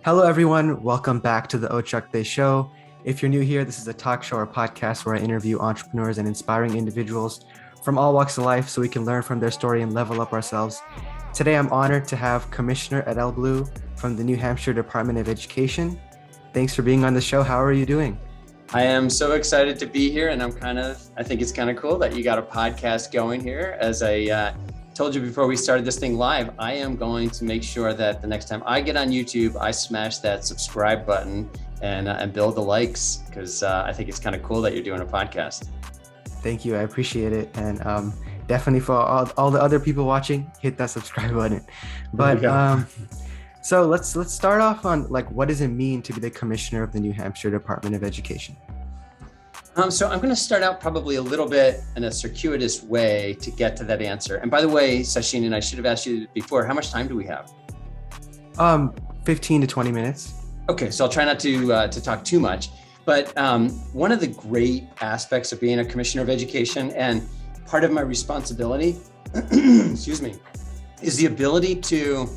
Hello, everyone. Welcome back to the Ochakde show. If you're new here, this is a talk show or podcast where I interview entrepreneurs and inspiring individuals from all walks of life so we can learn from their story and level up ourselves. Today, I'm honored to have Commissioner Edelblut from the New Hampshire Department of Education. Thanks for being on the show. How are you doing? I am so excited to be here, and I think it's kind of cool that you got a podcast going here. As I told you before we started this thing live, I am going to make sure that the next time I get on YouTube, I smash that subscribe button and build the likes, because I think it's kind of cool that you're doing a podcast. Thank you. I appreciate it. And definitely for all the other people watching, hit that subscribe button. But so let's start off on what does it mean to be the commissioner of the New Hampshire Department of Education? So I'm going to start out probably a little bit in a circuitous way to get to that answer. And by the way, Sachin, and I should have asked you before, how much time do we have? 15 to 20 minutes. Okay, so I'll try not to talk too much. But one of the great aspects of being a commissioner of education, and part of my responsibility, excuse me, is the ability to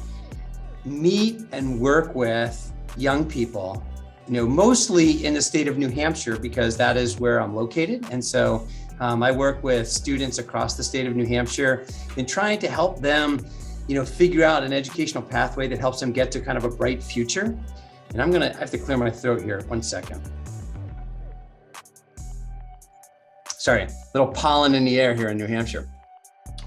meet and work with young people, mostly in the state of New Hampshire, because that is where I'm located. And so I work with students across the state of New Hampshire in trying to help them, figure out an educational pathway that helps them get to kind of a bright future. And I have to clear my throat here. 1 second. Sorry, little pollen in the air here in New Hampshire.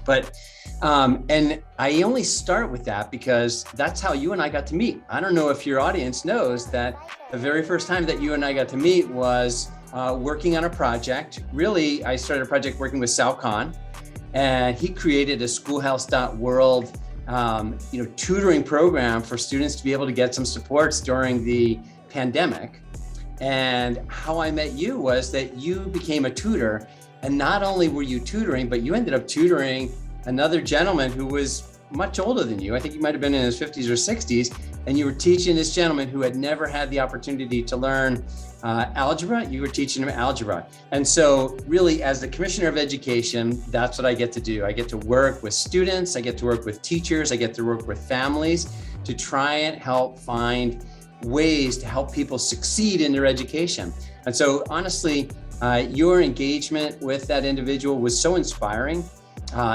But, and I only start with that because that's how you and I got to meet. I don't know if your audience knows that the very first time that you and I got to meet was working on a project. Really, I started a project working with Sal Khan, and he created a schoolhouse.world, tutoring program for students to be able to get some supports during the pandemic. And how I met you was that you became a tutor. And not only were you tutoring, but you ended up tutoring another gentleman who was much older than you. I think he might have been in his 50s or 60s. And you were teaching this gentleman who had never had the opportunity to learn algebra. You were teaching him algebra. And so really, as the Commissioner of Education, that's what I get to do. I get to work with students. I get to work with teachers. I get to work with families to try and help find ways to help people succeed in their education. And so honestly, your engagement with that individual was so inspiring.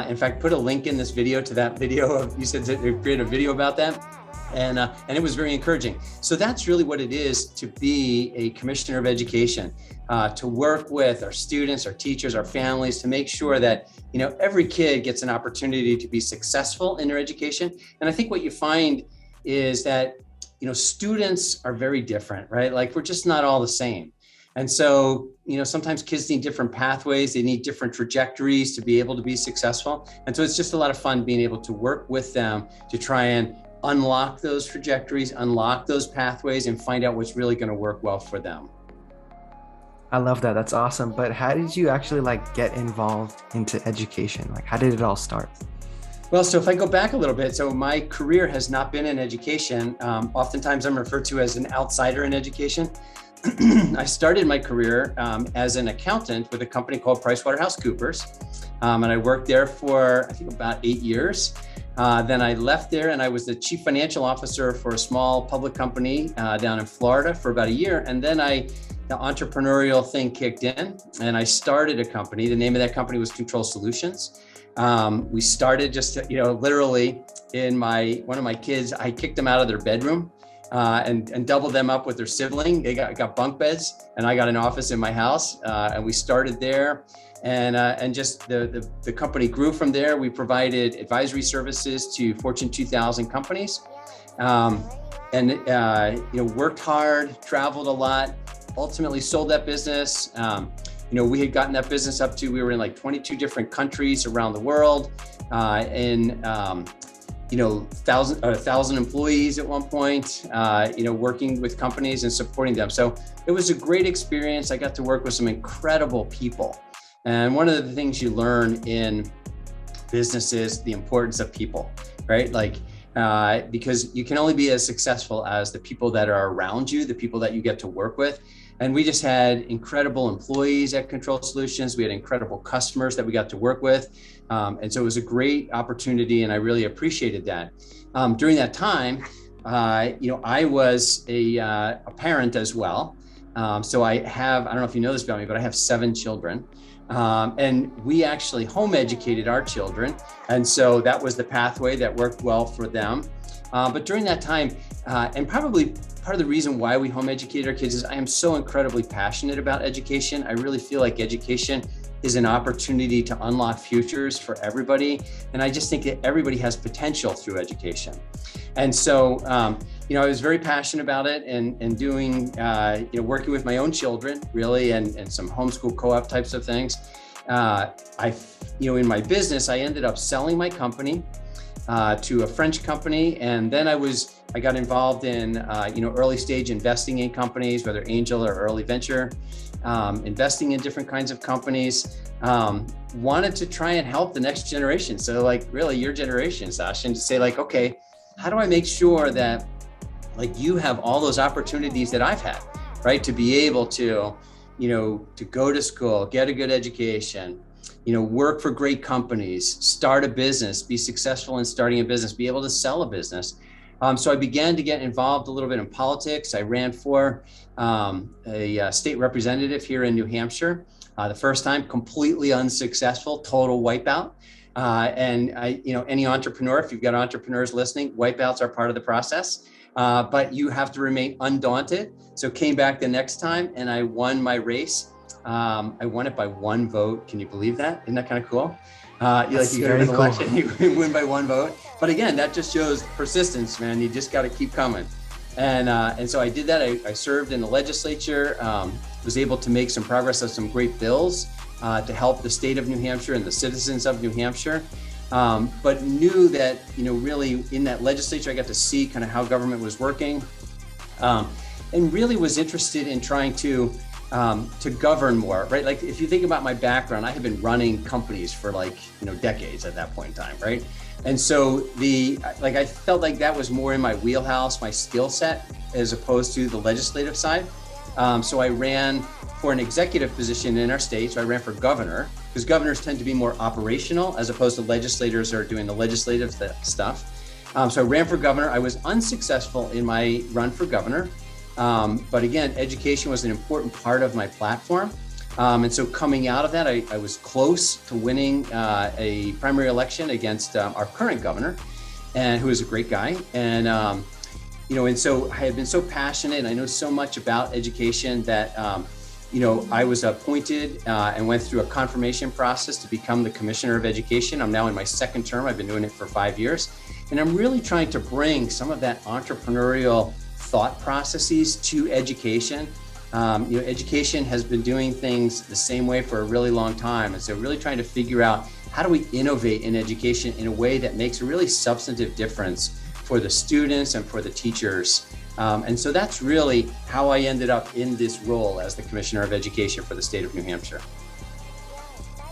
In fact, put a link in this video to that video of, you said that you created a video about that. And it was very encouraging. So that's really what it is to be a commissioner of education, to work with our students, our teachers, our families, to make sure that, every kid gets an opportunity to be successful in their education. And I think what you find is that, students are very different, right? Like, we're just not all the same. And so, sometimes kids need different pathways. They need different trajectories to be able to be successful. And so it's just a lot of fun being able to work with them to try and unlock those trajectories, unlock those pathways, and find out what's really going to work well for them. I love that. That's awesome. But how did you actually get involved into education? How did it all start? Well, so if I go back a little bit, so my career has not been in education. Oftentimes I'm referred to as an outsider in education. I started my career as an accountant with a company called PricewaterhouseCoopers. And I worked there for, I think, about 8 years. Then I left there and I was the chief financial officer for a small public company down in Florida for about a year. And then the entrepreneurial thing kicked in and I started a company. The name of that company was Control Solutions. We started just, literally in one of my kids, I kicked them out of their bedroom and doubled them up with their sibling. They got bunk beds and I got an office in my house and we started there. And just the company grew from there. We provided advisory services to Fortune 2000 companies, worked hard, traveled a lot, ultimately sold that business. We had gotten that business up to, we were in 22 different countries around the world, in 1,000 employees at one point, working with companies and supporting them. So it was a great experience. I got to work with some incredible people. And one of the things you learn in business is the importance of people, right? Because you can only be as successful as the people that are around you, the people that you get to work with. And we just had incredible employees at Control Solutions. We had incredible customers that we got to work with. And so it was a great opportunity and I really appreciated that. During that time, I was a parent as well. So I don't know if you know this about me, but I have 7 children. And we actually home educated our children. And so that was the pathway that worked well for them. But during that time, and probably part of the reason why we home educated our kids is I am so incredibly passionate about education. I really feel like education is an opportunity to unlock futures for everybody. And I just think that everybody has potential through education. And so, I was very passionate about it and doing, working with my own children really, and some homeschool co-op types of things. In my business, I ended up selling my company to a French company. And then I got involved in, early stage investing in companies, whether angel or early venture, investing in different kinds of companies, wanted to try and help the next generation. So like really your generation, Sasha, and to say like, okay, how do I make sure that like you have all those opportunities that I've had, right? To be able to, to go to school, get a good education, work for great companies, start a business, be successful in starting a business, be able to sell a business. So I began to get involved a little bit in politics. I ran for a state representative here in New Hampshire. The first time, completely unsuccessful, total wipeout. And any entrepreneur, if you've got entrepreneurs listening, wipeouts are part of the process. But you have to remain undaunted. So came back the next time and I won my race. I won it by 1 vote. Can you believe that? Isn't that kind of cool? You go to an election, you win by 1 vote. But again, that just shows persistence, man. You just got to keep coming. And so I did that. I served in the legislature, was able to make some progress on some great bills to help the state of New Hampshire and the citizens of New Hampshire. But knew that, really in that legislature, I got to see kind of how government was working, and really was interested in trying to govern more, right? Like if you think about my background, I had been running companies for decades at that point in time, right? And so I felt like that was more in my wheelhouse, my skill set, as opposed to the legislative side. So I ran for an executive position in our state. So I ran for governor, because governors tend to be more operational as opposed to legislators who are doing the legislative stuff. So I ran for governor. I was unsuccessful in my run for governor. But again, education was an important part of my platform. And so coming out of that, I was close to winning a primary election against our current governor, and who is a great guy. And, and so I had been so passionate and I know so much about education that, I was appointed and went through a confirmation process to become the Commissioner of Education. I'm now in my 2nd term. I've been doing it for 5 years. And I'm really trying to bring some of that entrepreneurial thought processes to education. Education has been doing things the same way for a really long time. And so really trying to figure out how do we innovate in education in a way that makes a really substantive difference for the students and for the teachers. And so that's really how I ended up in this role as the Commissioner of Education for the state of New Hampshire.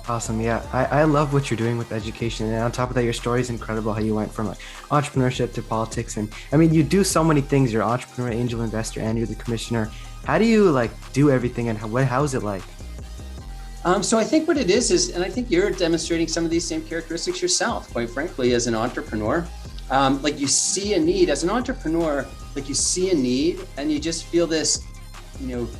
Awesome. Yeah, I love what you're doing with education. And on top of that, your story is incredible, how you went from entrepreneurship to politics. And I mean, you do so many things. You're an entrepreneur, angel investor, and you're the commissioner. How do you do everything, and how is it like? So I think what it is, and I think you're demonstrating some of these same characteristics yourself, quite frankly, as an entrepreneur. You see a need as an entrepreneur, you see a need and you just feel this,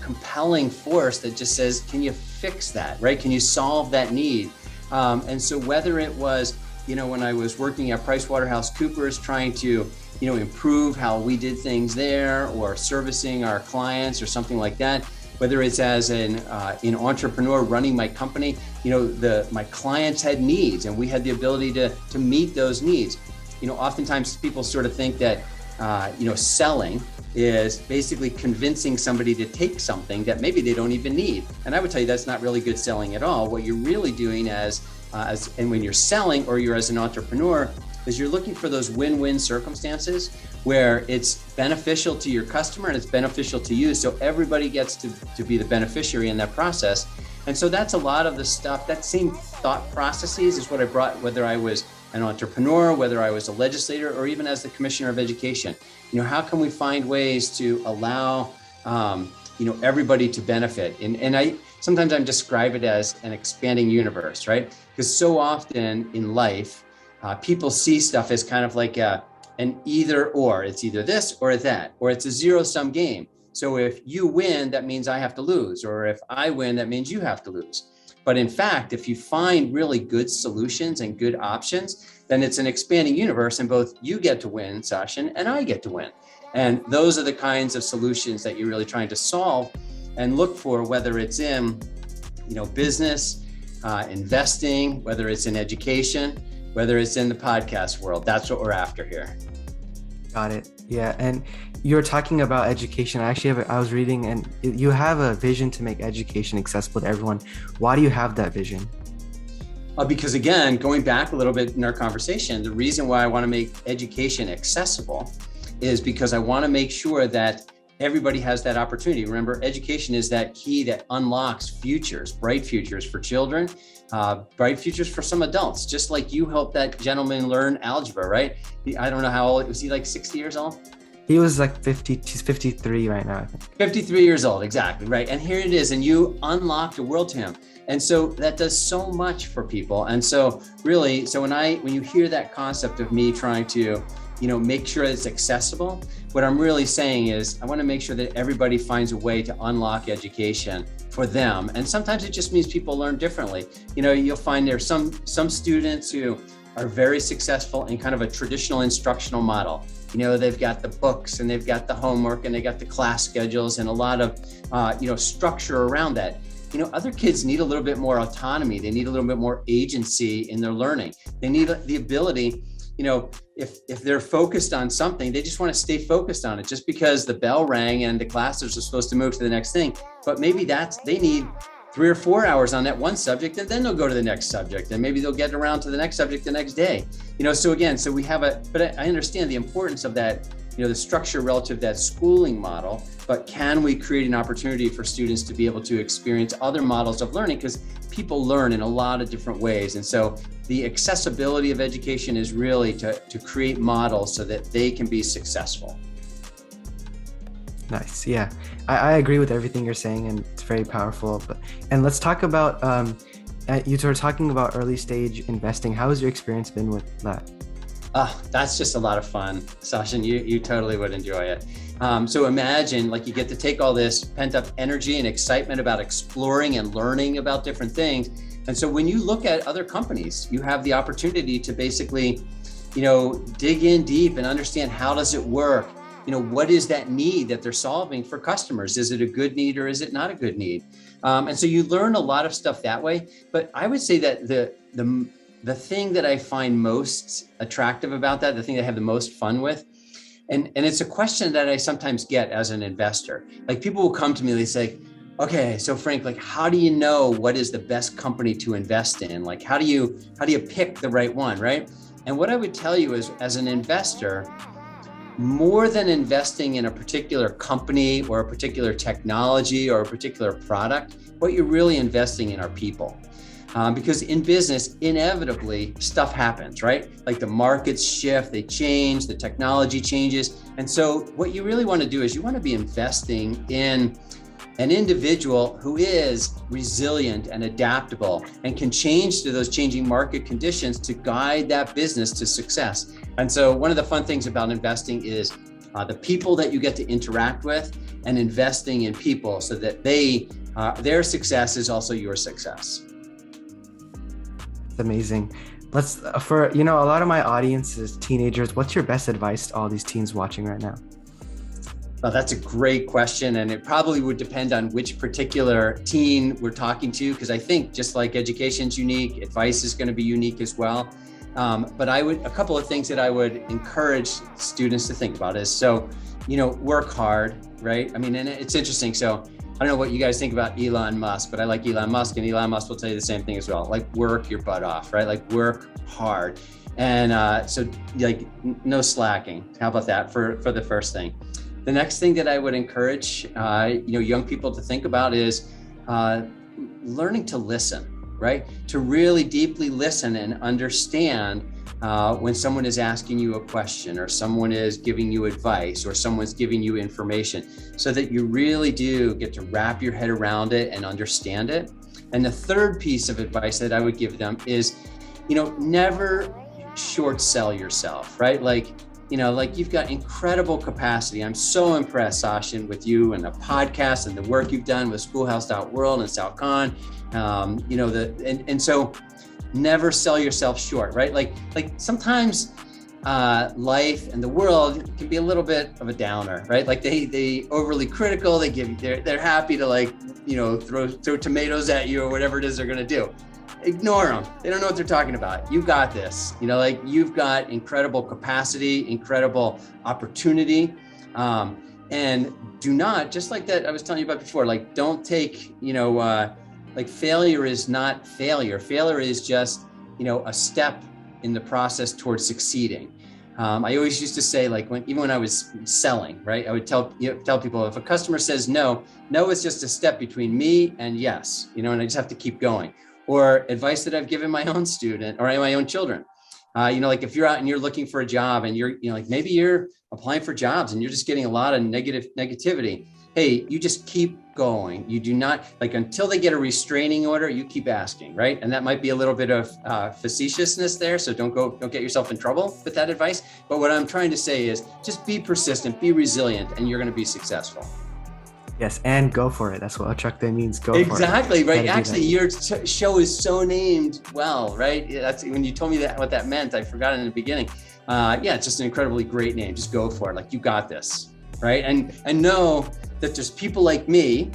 compelling force that just says, can you fix that, right? Can you solve that need? And so whether it was, when I was working at PricewaterhouseCoopers trying to, improve how we did things there, or servicing our clients or something like that, whether it's as an entrepreneur running my company, my clients had needs and we had the ability to meet those needs. Oftentimes people sort of think that, selling is basically convincing somebody to take something that maybe they don't even need. And I would tell you that's not really good selling at all. What you're really doing and when you're selling or you're as an entrepreneur is you're looking for those win-win circumstances where it's beneficial to your customer and it's beneficial to you. So everybody gets to be the beneficiary in that process. And so that's a lot of the stuff, that same thought processes is what I brought, whether I was an entrepreneur, whether I was a legislator, or even as the Commissioner of Education. How can we find ways to allow, everybody to benefit? And I sometimes I describe it as an expanding universe, right? Because so often in life, people see stuff as kind of like a an either or. It's either this or that, or it's a zero-sum game. So if you win, that means I have to lose, or if I win, that means you have to lose. But in fact, if you find really good solutions and good options, then it's an expanding universe, and both you get to win, Sasha, and I get to win. And those are the kinds of solutions that you're really trying to solve and look for, whether it's in, business, investing, whether it's in education, whether it's in the podcast world. That's what we're after here. Got it. Yeah. And you're talking about education. I was reading, and you have a vision to make education accessible to everyone. Why do you have that vision? Because again, going back a little bit in our conversation, the reason why I want to make education accessible is because I want to make sure that everybody has that opportunity. Remember, education is that key that unlocks futures, bright futures for children, bright futures for some adults, just like you helped that gentleman learn algebra, right? I don't know how old, was he like 60 years old? He was like 50, he's 53 right now, I think. 53 years old, exactly, right? And here it is, and you unlocked a world to him. And so that does so much for people. And so really, when you hear that concept of me trying to, make sure it's accessible, what I'm really saying is I want to make sure that everybody finds a way to unlock education for them. And sometimes it just means people learn differently. You'll find there's some students who are very successful in kind of a traditional instructional model. They've got the books and they've got the homework and they got the class schedules and a lot of, structure around that. Other kids need a little bit more autonomy. They need a little bit more agency in their learning. They need the ability, if they're focused on something, they just want to stay focused on it just because the bell rang and the classes are supposed to move to the next thing. But maybe they need 3 or 4 hours on that one subject, and then they'll go to the next subject, and maybe they'll get around to the next subject the next day. So we have but I understand the importance of that, the structure relative to that schooling model, but can we create an opportunity for students to be able to experience other models of learning? Because people learn in a lot of different ways. And so the accessibility of education is really to create models so that they can be successful. Nice. Yeah, I agree with everything you're saying, and it's very powerful. And let's talk about, you were talking about early stage investing. How has your experience been with that? That's just a lot of fun, Sasha. You totally would enjoy it. So imagine you get to take all this pent up energy and excitement about exploring and learning about different things. And so when you look at other companies, you have the opportunity to basically, dig in deep and understand how does it work? What is that need that they're solving for customers? Is it a good need or is it not a good need? And so you learn a lot of stuff that way. But I would say that the thing that I find most attractive about that, the thing that I have the most fun with, and it's a question that I sometimes get as an investor. People will come to me, they say, okay, so Frank, how do you know what is the best company to invest in? How do you pick the right one, right? And what I would tell you is, as an investor, more than investing in a particular company or a particular technology or a particular product, what you're really investing in are people. Because in business, inevitably, stuff happens, right? The markets shift, they change, the technology changes. And so what you really want to do is you want to be investing in an individual who is resilient and adaptable and can change to those changing market conditions to guide that business to success. And so one of the fun things about investing is the people that you get to interact with, and investing in people so that their success is also your success. It's amazing. For a lot of my audience is teenagers. What's your best advice to all these teens watching right now? Well, that's a great question. And it probably would depend on which particular teen we're talking to, because I think just like education's unique, advice is going to be unique as well. But a couple of things that I would encourage students to think about is, work hard, right? And it's interesting. So I don't know what you guys think about Elon Musk, but I like Elon Musk, and Elon Musk will tell you the same thing as well. Work your butt off, right? Work hard. And no slacking. How about that for the first thing? The next thing that I would encourage, young people to think about is learning to listen, right? To really deeply listen and understand when someone is asking you a question, or someone is giving you advice, or someone's giving you information, so that you really do get to wrap your head around it and understand it. And the third piece of advice that I would give them is, never short sell yourself, right? like you've got incredible capacity. I'm so impressed, Sashin, with you and the podcast and the work you've done with Schoolhouse.world and SouthCon. And so never sell yourself short, right? Like sometimes life and the world can be a little bit of a downer, right? Like they overly critical, they're happy to throw tomatoes at you or whatever it is they're going to do. Ignore them. They don't know what they're talking about. You got this. You've got incredible capacity, incredible opportunity. And do not, just like that I was telling you about before, don't take, failure is not failure. Failure is just, a step in the process towards succeeding. I always used to say, even when I was selling, right? I would tell people, if a customer says no is just a step between me and yes, and I just have to keep going. Or advice that I've given my own student or my own children. If you're out and you're looking for a job and you're, maybe you're applying for jobs and you're just getting a lot of negativity. Hey, you just keep going. You do not, until they get a restraining order, you keep asking, right? And that might be a little bit of facetiousness there. So don't get yourself in trouble with that advice. But what I'm trying to say is just be persistent, be resilient, and you're going to be successful. Yes, and go for it. That's what Ochakde means. Go exactly, for it. Right? Actually, your show is so named well, right? That's when you told me what that meant. I forgot it in the beginning. It's just an incredibly great name. Just go for it. You got this, right? And know that there's people like me.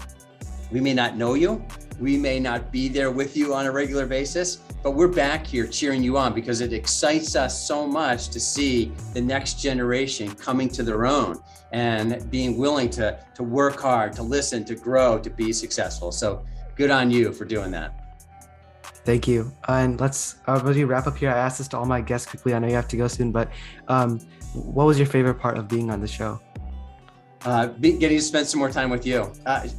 We may not know you. We may not be there with you on a regular basis, but we're back here cheering you on because it excites us so much to see the next generation coming to their own and being willing to work hard, to listen, to grow, to be successful. So good on you for doing that. Thank you. And let's really wrap up here. I asked this to all my guests quickly. I know you have to go soon, but what was your favorite part of being on the show? Getting to spend some more time with you,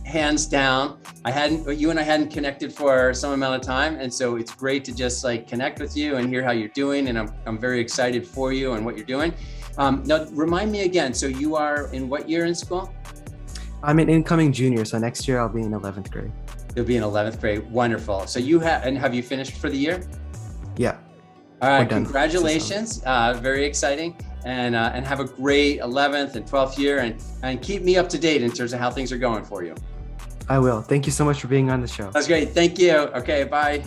hands down. You and I hadn't connected for some amount of time, and so it's great to just connect with you and hear how you're doing. And I'm very excited for you and what you're doing. Now, remind me again. So you are in what year in school? I'm an incoming junior, so next year I'll be in 11th grade. You'll be in 11th grade. Wonderful. So have you finished for the year? Yeah. All right. Congratulations. Very exciting. And have a great 11th and 12th year and keep me up to date in terms of how things are going for you. I will. Thank you so much for being on the show. That's great. Thank you. Okay, bye.